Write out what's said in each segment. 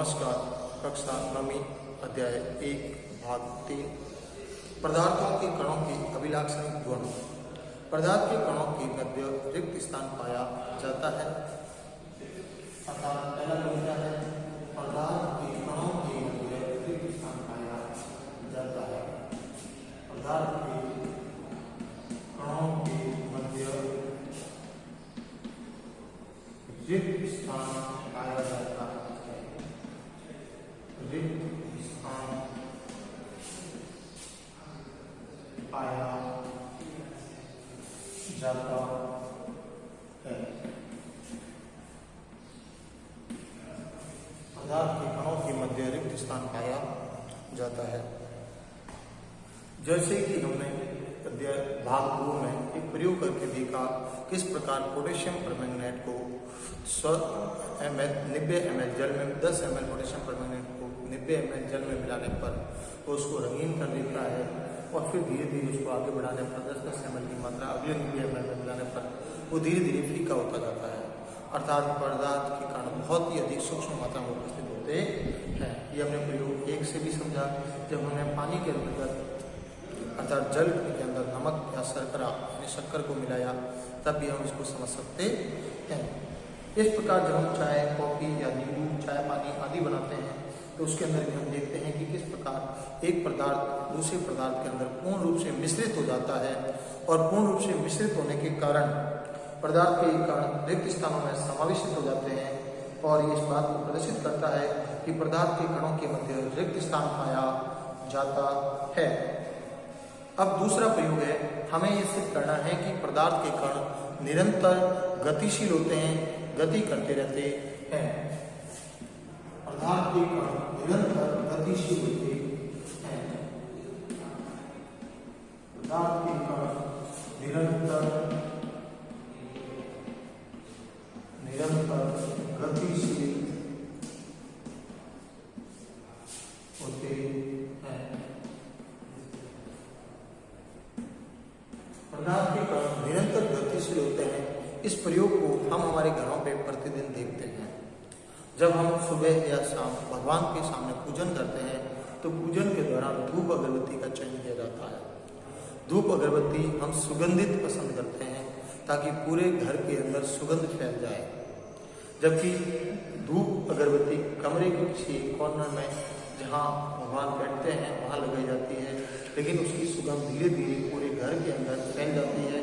नमस्कार। कक्षा 9वीं अध्याय 1 भाग 3 पदार्थों के कणों की अभिलाक्षणिक गुण। पदार्थ के कणों के मध्य रिक्त स्थान पाया जाता है। अर्थात पहला बोलता है पदार्थ के कणों के मध्य रिक्त स्थान पाया जाता है। पदार्थ के कणों के मध्य रिक्त स्थान पाया जाता है। रिक्त स्थान पाया जाता है। पदार्थ के कणों के मध्य रिक्त स्थान पाया जाता है। जैसे कि हमने अध्याय भाग 2 में एक प्रयोग करके देखा किस प्रकार पोटेशियम परमैंगनेट को 90 ml जल में 10 ml पोटेशियम परमैंगनेट को 90 ml जल में मिलाने पर वो उसको रंगीन कर देता है और फिर धीरे धीरे उसको आगे बढ़ाने पर 10 ml की मात्रा अगले 90 ml में मिलाने पर वो धीरे धीरे फीका होता जाता है। अर्थात पदार्थ के कारण बहुत ही अधिक सूक्ष्म मात्रा में उपस्थित होते हैं। ये हमने प्रयोग 1 से भी समझा जब हमने पानी के अंतर्गत अर्थात जल के अंदर नमक या शर्करा यानी शक्कर को मिलाया तब भी हम इसको समझ सकते हैं। इस प्रकार जब हम चाय कॉफी या नींबू चाय पानी आदि बनाते हैं तो उसके अंदर भी हम देखते हैं कि किस प्रकार एक पदार्थ दूसरे पदार्थ के अंदर पूर्ण रूप से मिश्रित हो जाता है और पूर्ण रूप से मिश्रित होने के कारण पदार्थ के कण रिक्त स्थानों में समावेशित हो जाते हैं और ये इस बात को प्रदर्शित करता है कि पदार्थ के कणों के मध्य रिक्त स्थान पाया जाता है। अब दूसरा प्रयोग है, हमें ये सिद्ध करना है कि पदार्थ के कण निरंतर गतिशील होते हैं, गति करते रहते हैं। पदार्थ के कण निरंतर गतिशील होते हैं। पदार्थ के कण निरंतर गतिशील होते हैं। पदार्थ के कण निरंतर गतिशील होते हैं। इस प्रयोग को हम हमारे घरों पे प्रतिदिन देखते हैं। जब हम सुबह या शाम भगवान के सामने पूजन करते हैं तो पूजन के दौरान धूप अगरबत्ती का चयन किया जाता है। धूप अगरबत्ती हम सुगंधित पसंद करते हैं ताकि पूरे घर के अंदर सुगंध फैल जाए। जबकि धूप अगरबत्ती कमरे के किसी कॉर्नर में जहाँ भगवान बैठते हैं वहाँ लगाई जाती है, लेकिन उसकी सुगंध धीरे धीरे पूरे घर के अंदर फैल जाती है।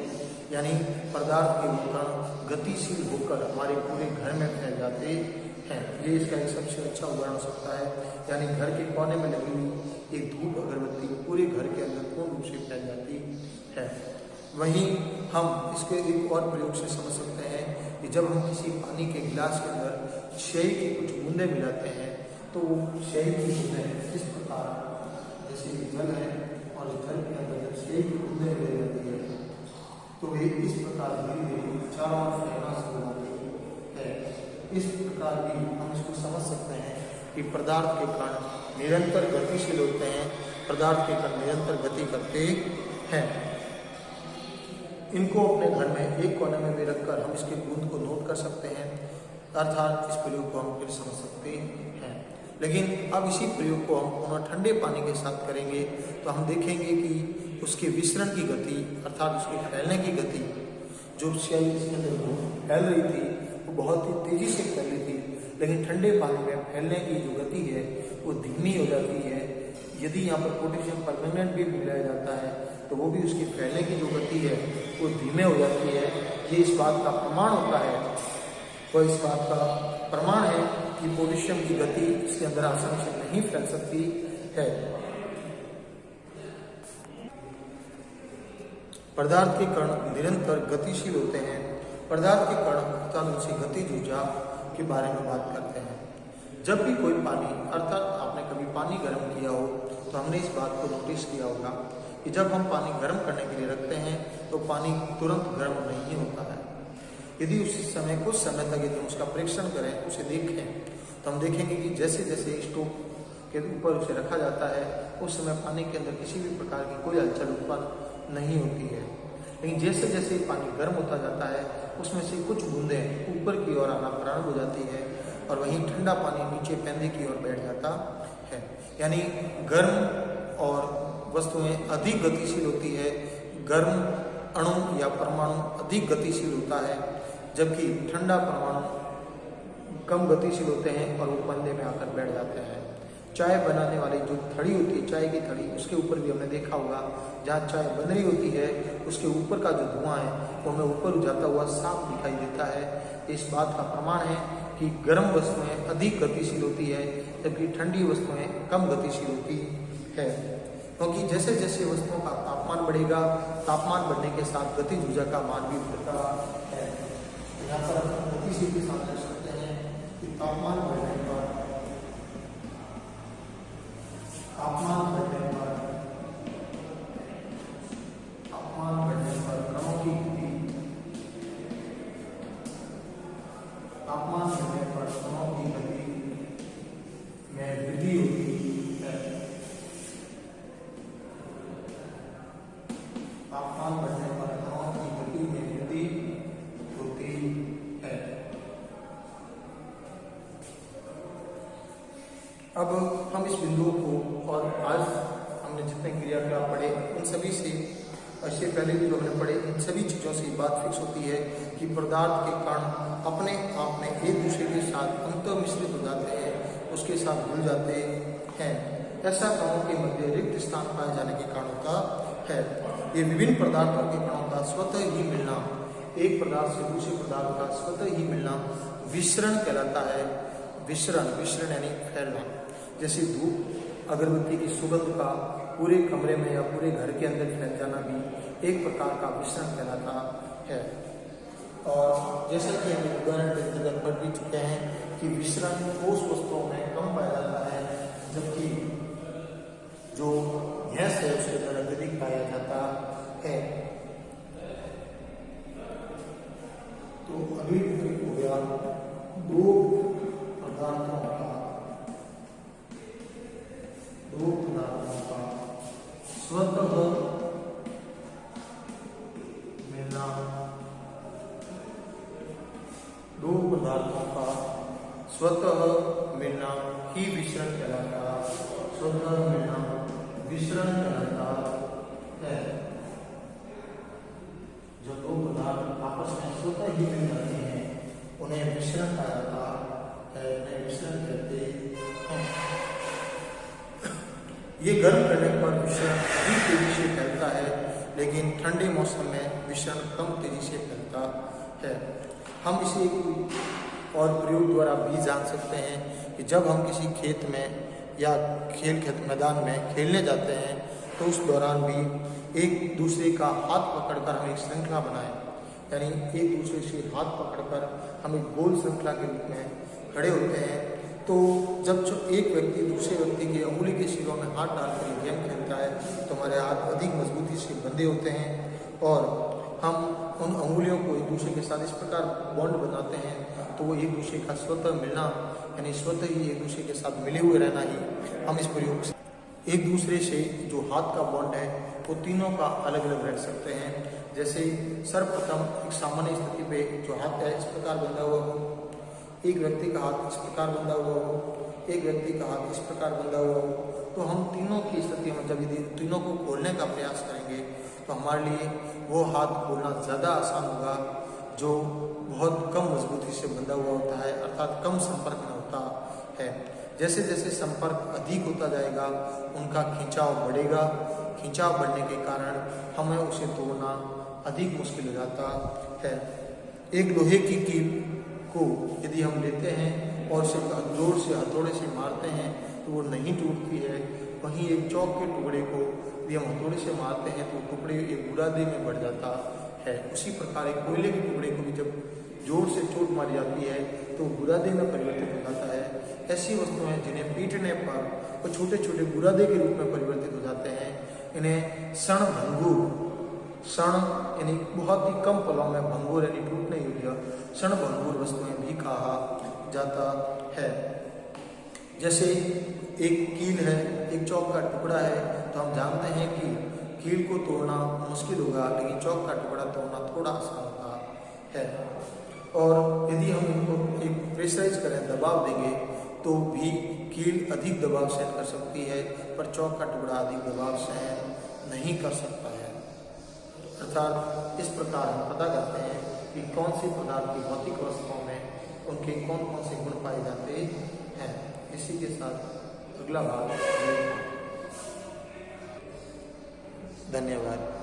यानी पदार्थ के कण गतिशील होकर हमारे पूरे घर में फैल जाते हैं। ये इसका एक सबसे अच्छा उदाहरण हो सकता है। यानी घर के कोने में लगी हुई एक धूप अगरबत्ती पूरे घर के अंदर पूर्ण रूप से फैल जाती है। वहीं हम इसके एक और प्रयोग से समझ सकते हैं कि जब हम किसी पानी के गिलास के अंदर शहद की कुछ बूंदे मिलाते हैं तो वो शहद की बूंदें इस प्रकार जैसे जल है और जल के अंदर जब शहद की बूंदें मिलाई जाती है तो वे इस प्रकार धीरे धीरे चारों ओर फैलना शुरू होती है। इस प्रकार भी हम इसको समझ सकते हैं कि पदार्थ के कण निरंतर गतिशील होते हैं। पदार्थ के कण निरंतर गति करते हैं। इनको अपने घर में एक कोने में भी रखकर हम इसके बूंद को नोट कर सकते हैं। अर्थात इस प्रयोग को हम फिर समझ सकते हैं। लेकिन अब इसी प्रयोग को हम पुनः ठंडे पानी के साथ करेंगे तो हम देखेंगे कि उसके विसरण की गति अर्थात उसके फैलने की गति जो सेल इसके अंदर फैल रही थी वो बहुत ही तेजी से फैल रही थी, लेकिन ठंडे पानी में फैलने की जो गति है वो धीमी हो जाती है। यदि यहाँ पर पोटेशियम परमैंगनेट भी मिलाया जाता है तो वो भी उसकी फैलने की जो गति है वो धीमे हो जाती है। ये इस बात का प्रमाण होता है, वो इस बात का प्रमाण है कि पोटेशियम की गति इसके अंदर आसानी से नहीं फैल सकती है। पदार्थ के कण निरंतर गतिशील होते हैं। पदार्थ के कण अर्थात उनसे गतिज ऊर्जा के बारे में बात करते हैं। जब भी कोई पानी अर्थात आपने कभी पानी गर्म किया हो तो हमने इस बात को नोटिस किया होगा कि जब हम पानी गर्म करने के लिए रखते हैं तो पानी तुरंत गर्म नहीं होता है। यदि उस समय कुछ समय तक यदि हम उसका परीक्षण करें, उसे देखें तो हम देखेंगे कि जैसे जैसे स्टोव के ऊपर उसे रखा जाता है उस समय पानी के अंदर किसी भी प्रकार की कोई हलचल उत्पन्न नहीं होती है। लेकिन जैसे जैसे पानी गर्म होता जाता है उसमें से कुछ बूंदें ऊपर की ओर आना प्रारंभ हो जाती है और वहीं ठंडा पानी नीचे पैंदे की ओर बैठ जाता है। यानी गर्म और वस्तुएं अधिक गतिशील होती है, गर्म अणु या परमाणु अधिक गतिशील होता है, जबकि ठंडा परमाणु कम गतिशील होते हैं और वो पैंदे में आकर बैठ जाते हैं। चाय बनाने वाली जो थड़ी होती है, चाय की थड़ी, उसके ऊपर भी हमने देखा होगा, जहाँ चाय बन रही होती है उसके ऊपर का जो धुआं है वो हमें ऊपर जाता हुआ साफ दिखाई देता है। इस बात का प्रमाण है कि गर्म वस्तुएं अधिक गतिशील होती है, जबकि ठंडी वस्तुएं कम गतिशील होती है। क्योंकि जैसे जैसे वस्तुओं का तापमान बढ़ेगा, तापमान बढ़ने के साथ गतिज ऊर्जा का मान भी बढ़ता है। यहाँ पर हम गतिशील के साथ देख सकते हैं कि तापमान बढ़ने पर कणों की गति, तापमान बढ़ने पर कणों की गति में वृद्धि होती है। तापमान बढ़ने पर कणों की गति में वृद्धि होती है। अब हम इस बिंदु को और आज हमने जितने क्रियाकलाप पढ़े उन सभी से, इससे पहले भी जो हमने पढ़े, इन सभी चीज़ों से बात फिक्स होती है कि पदार्थ के कण अपने आप में एक दूसरे के साथ अंतर्मिश्रित हो जाते हैं, उसके साथ घुल जाते हैं। ऐसा कणों के मध्य रिक्त स्थान पाए जाने के कारण होता है। ये विभिन्न पदार्थों के कणों का स्वतः ही मिलना, एक पदार्थ से दूसरे पदार्थ का स्वतः ही मिलना विसरण कहलाता है। विसरण यानी फैलना। जैसे धूप अगरबत्ती की सुगंध का पूरे कमरे में या पूरे घर के अंदर फैल जाना भी एक प्रकार का विसरण कहलाता है। और जैसा कि हम उदाहरण के अंतर्गत पढ़ भी चुके हैं कि विसरण ठोस वस्तुओं में कम पाया जाता है, जबकि जो गैस है उसके अंदर अत्यधिक पाया जाता है। तो अभी हो गया दो पदार्थों का स्वतः मिलना, दो पदार्थों का स्वतः मिलना ही विसरण कहलाता, स्वतः मिलना विसरण कहलाता है। जो दो पदार्थ आपस में स्वतः ही मिल जाते हैं उन्हें विसरण कहा जाता है, उन्हें विसरण कहते हैं। ये गर्म करने पर विसरण अधिक तेजी से फैलता है, लेकिन ठंडे मौसम में विसरण कम तेजी से फैलता है। हम इसे एक और प्रयोग द्वारा भी जान सकते हैं कि जब हम किसी खेत में या खेल मैदान में खेलने जाते हैं तो उस दौरान भी एक दूसरे का हाथ पकड़कर हम एक श्रृंखला बनाएं, यानी एक दूसरे से हाथ पकड़कर हम एक गोल श्रृंखला के रूप में खड़े होते हैं। तो जब एक व्यक्ति दूसरे व्यक्ति के अंगुली के सिरों में हाथ डालकर गेम खेलता है तो हमारे हाथ अधिक मजबूती से बंधे होते हैं और हम उन अंगुलियों को एक दूसरे के साथ इस प्रकार बॉन्ड बनाते हैं तो वो एक दूसरे का स्वतः मिलना, यानी स्वतः ही एक दूसरे के साथ मिले हुए रहना ही हम इस प्रयोग से एक दूसरे से जो हाथ का बॉन्ड है वो तीनों का अलग अलग रख सकते हैं। जैसे सर्वप्रथम एक सामान्य स्थिति पे जो हाथ है इस प्रकार बंधा हुआ हो, एक व्यक्ति का हाथ इस प्रकार बंधा हुआ हो, एक व्यक्ति का हाथ इस प्रकार बंधा हुआ हो, तो हम तीनों की स्थिति में जब यदि तीनों को खोलने का प्रयास करेंगे तो हमारे लिए वो हाथ खोलना ज़्यादा आसान होगा जो बहुत कम मजबूती से बंधा हुआ होता है, अर्थात कम संपर्क में होता है। जैसे जैसे संपर्क अधिक होता जाएगा उनका खिंचाव बढ़ेगा, खिंचाव बढ़ने के कारण हमें उसे तोड़ना अधिक मुश्किल हो जाता है। एक लोहे की कील को यदि हम लेते हैं और उसे जोर से हथौड़े से मारते हैं तो वो नहीं टूटती है। वहीं एक चौक के टुकड़े को यदि हम हथौड़े से मारते हैं तो टुकड़े एक बुरादे में बढ़ जाता है। उसी प्रकार एक कोयले के टुकड़े को भी जब जोर से चोट मारी जाती है तो बुरादे में परिवर्तित हो जाता है। ऐसी वस्तुएं जिन्हें पीटने पर वो छोटे छोटे बुरादे के रूप में परिवर्तित हो जाते हैं, इन्हें क्षणभंगुर, क्षण यानी बहुत ही कम पलों में, भंगुर यानी टूटने योग्य, क्षणभंगुर वस्तुएं भी कहा जाता है। जैसे एक कील है, एक चौक का टुकड़ा है, तो हम जानते हैं कि कील को तोड़ना मुश्किल होगा लेकिन चौक का टुकड़ा तोड़ना थोड़ा आसान होता है। और यदि हम इनको एक प्रेशराइज करें, दबाव देंगे, तो भी कील अधिक दबाव सहन कर सकती है, पर चौक का टुकड़ा अधिक दबाव सहन नहीं कर सकता है। अर्थात इस प्रकार हम पता करते हैं कि कौन सी प्रकार की भौतिक वस्तुओं में उनके कौन कौन से गुण पाए जाते हैं। इसी के साथ अगला भाग। धन्यवाद।